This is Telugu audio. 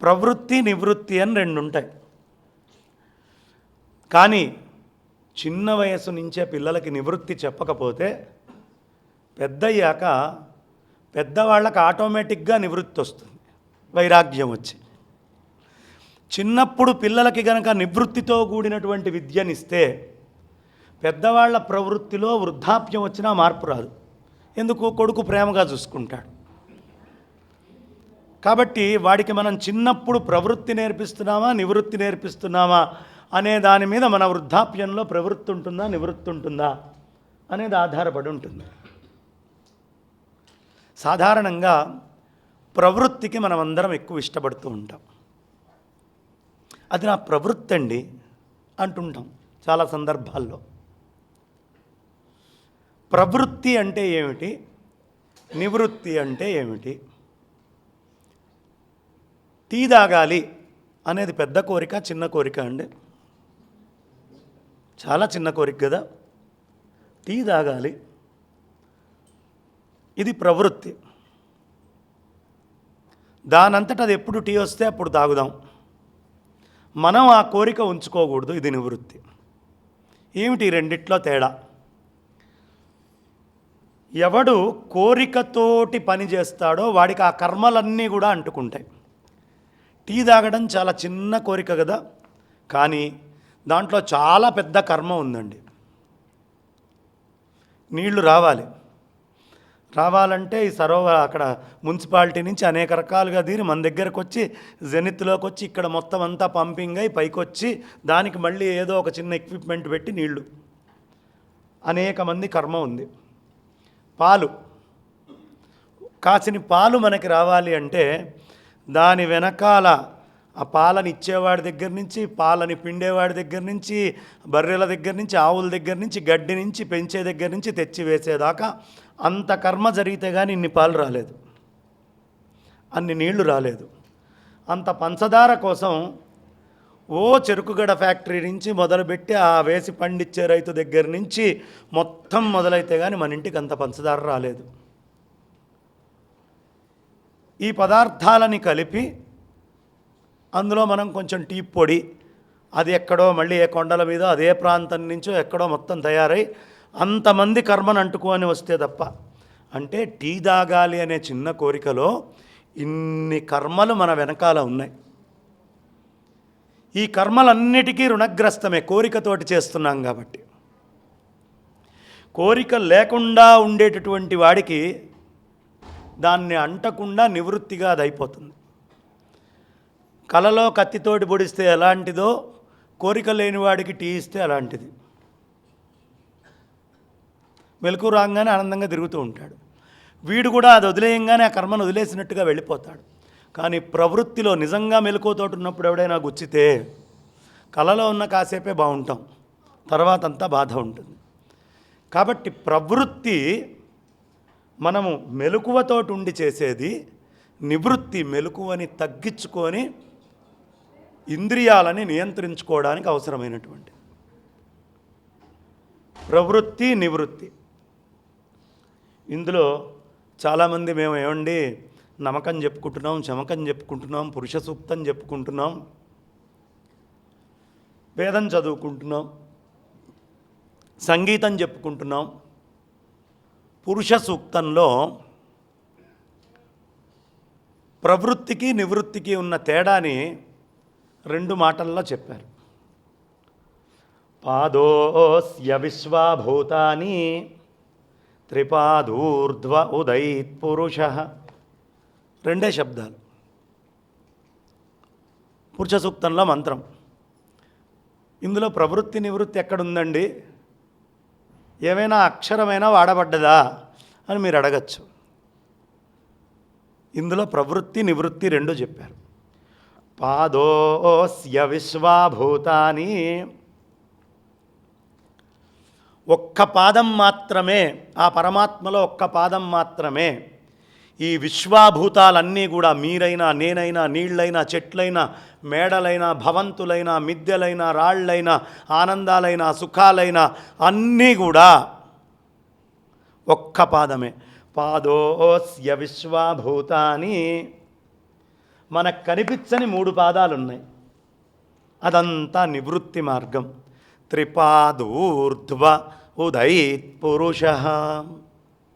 ప్రవృత్తి నివృత్తి అని రెండు ఉంటాయి. కానీ చిన్న వయసు నుంచే పిల్లలకి నివృత్తి చెప్పకపోతే పెద్దయ్యాక పెద్దవాళ్ళకి ఆటోమేటిక్గా నివృత్తి వస్తుంది, వైరాగ్యం వచ్చి. చిన్నప్పుడు పిల్లలకి గనక నివృత్తితో కూడినటువంటి విద్యనిస్తే పెద్దవాళ్ల ప్రవృత్తిలో వృద్ధాప్యం వచ్చినా మార్పు రాదు. ఎందుకు? కొడుకు ప్రేమగా చూసుకుంటాడు. కాబట్టి వాడికి మనం చిన్నప్పుడు ప్రవృత్తి నేర్పిస్తున్నామా నివృత్తి నేర్పిస్తున్నామా అనే దాని మీద మన వృద్ధాప్యంలో ప్రవృత్తి ఉంటుందా నివృత్తి ఉంటుందా అనేది ఆధారపడి ఉంటుంది. సాధారణంగా ప్రవృత్తికి మనం అందరం ఎక్కువ ఇష్టపడుతూ ఉంటాం. అది నా ప్రవృత్తి అండి అంటుంటాం చాలా సందర్భాల్లో. ప్రవృత్తి అంటే ఏమిటి, నివృత్తి అంటే ఏమిటి? టీ తాగాలి అనేది పెద్ద కోరిక చిన్న కోరిక అండి? చాలా చిన్న కోరిక కదా. టీ తాగాలి, ఇది ప్రవృత్తి. దానంతట అది ఎప్పుడు టీ వస్తే అప్పుడు తాగుదాం, మనం ఆ కోరిక ఉంచుకోకూడదు, ఇది నివృత్తి. ఏమిటి రెండిట్లో తేడా? ఎవడు కోరికతోటి పని చేస్తాడో వాడికి ఆ కర్మలన్నీ కూడా అంటుకుంటాయి. టీ తాగడం చాలా చిన్న కోరిక కదా, కానీ దాంట్లో చాలా పెద్ద కర్మ ఉందండి. నీళ్లు రావాలంటే ఈ సరోవర్ అక్కడ మున్సిపాలిటీ నుంచి అనేక రకాలుగా దీని మన దగ్గరకు వచ్చి జెనిత్లోకి వచ్చి ఇక్కడ మొత్తం అంతా పంపింగ్ అయి పైకి వచ్చి దానికి మళ్ళీ ఏదో ఒక చిన్న ఎక్విప్మెంట్ పెట్టి నీళ్లు, అనేక మంది కర్మ ఉంది. పాలు, కాసిన పాలు మనకి రావాలి అంటే దాని వెనకాల ఆ పాలని ఇచ్చేవాడి దగ్గర నుంచి, పాలని పిండేవాడి దగ్గర నుంచి, బర్రెల దగ్గర నుంచి, ఆవుల దగ్గర నుంచి, గడ్డి నుంచి, పెంచే దగ్గర నుంచి తెచ్చి వేసేదాకా అంత కర్మ జరిగితే కానీ ఇన్ని పాలు రాలేదు, అన్ని నీళ్లు రాలేదు. అంత పంచదార కోసం ఓ చెరుకుగడ ఫ్యాక్టరీ నుంచి మొదలుపెట్టి ఆ వేసి పండించే రైతు దగ్గర నుంచి మొత్తం మొదలైతే కానీ మన ఇంటికి అంత పంచదార రాలేదు. ఈ పదార్థాలని కలిపి అందులో మనం కొంచెం టీ పొడి, అది ఎక్కడో మళ్ళీ ఏ కొండల మీద అదే ప్రాంతం నుంచో ఎక్కడో మొత్తం తయారై అంతమంది కర్మను అంటుకొని వస్తే తప్ప, అంటే టీ తాగాలి అనే చిన్న కోరికలో ఇన్ని కర్మలు మన వెనకాల ఉన్నాయి. ఈ కర్మలన్నిటికీ రుణగ్రస్తమే, కోరికతోటి చేస్తున్నాం కాబట్టి. కోరిక లేకుండా ఉండేటటువంటి వాడికి దాన్ని అంటకుండా నివృత్తిగా అది అయిపోతుంది. కలలో కత్తితోటి పొడిస్తే ఎలాంటిదో కోరిక లేని వాడికి టీ ఇస్తే అలాంటిది. మెలకు రాగానే ఆనందంగా తిరుగుతూ ఉంటాడు. వీడు కూడా అది వదిలేయంగానే ఆ కర్మను వదిలేసినట్టుగా వెళ్ళిపోతాడు. కానీ ప్రవృత్తిలో నిజంగా మెలకువతోటి ఉన్నప్పుడు ఎవడైనా గుచ్చితే కలలో ఉన్న కాసేపే బాగుంటాం, తర్వాత అంతా బాధ ఉంటుంది. కాబట్టి ప్రవృత్తి మనము మెలకువతోటి ఉండి చేసేది, నివృత్తి మెలకువని తగ్గించుకొని ఇంద్రియాలని నియంత్రించుకోవడానికి అవసరమైనటువంటి ప్రవృత్తి నివృత్తి. ఇందులో చాలామంది మేము ఏమండి నమ్మకం చెప్పుకుంటున్నాం, చమకం చెప్పుకుంటున్నాం, పురుష సూక్తం చెప్పుకుంటున్నాం, వేదం చదువుకుంటున్నాం, సంగీతం చెప్పుకుంటున్నాం. పురుష సూక్తంలో ప్రవృత్తికి నివృత్తికి ఉన్న తేడాని 2 మాటల్లో చెప్పారు. పాదోస్య విశ్వాభూతాని త్రిపాదూర్ధ్వ ఉదయిత్ పురుష. 2 శబ్దాలు పురుష సూక్తంలో మంత్రం. ఇందులో ప్రవృత్తి నివృత్తి ఎక్కడుందండి, ఏమైనా అక్షరమైనా వాడబడ్డదా అని మీరు అడగచ్చు. ఇందులో ప్రవృత్తి నివృత్తి 2 చెప్పారు. పాదోస్య విశ్వాభూతాని, ఒక్క పాదం మాత్రమే, ఆ పరమాత్మలో ఒక్క పాదం మాత్రమే ఈ విశ్వాభూతాలన్నీ కూడా, మీరైనా నేనైనా నీళ్ళైనా చెట్లైనా మేడలైనా భవంతులైనా మిద్దెలైనా రాళ్ళైనా ఆనందాలైనా సుఖాలైనా అన్నీ కూడా ఒక్క పాదమే. పాదోస్య విశ్వాభూతాని, మనకు కనిపించని 3 పాదాలు ఉన్నాయి. అదంతా నివృత్తి మార్గం. త్రిపాదూర్ధ్వ ఉదయిత్ పురుష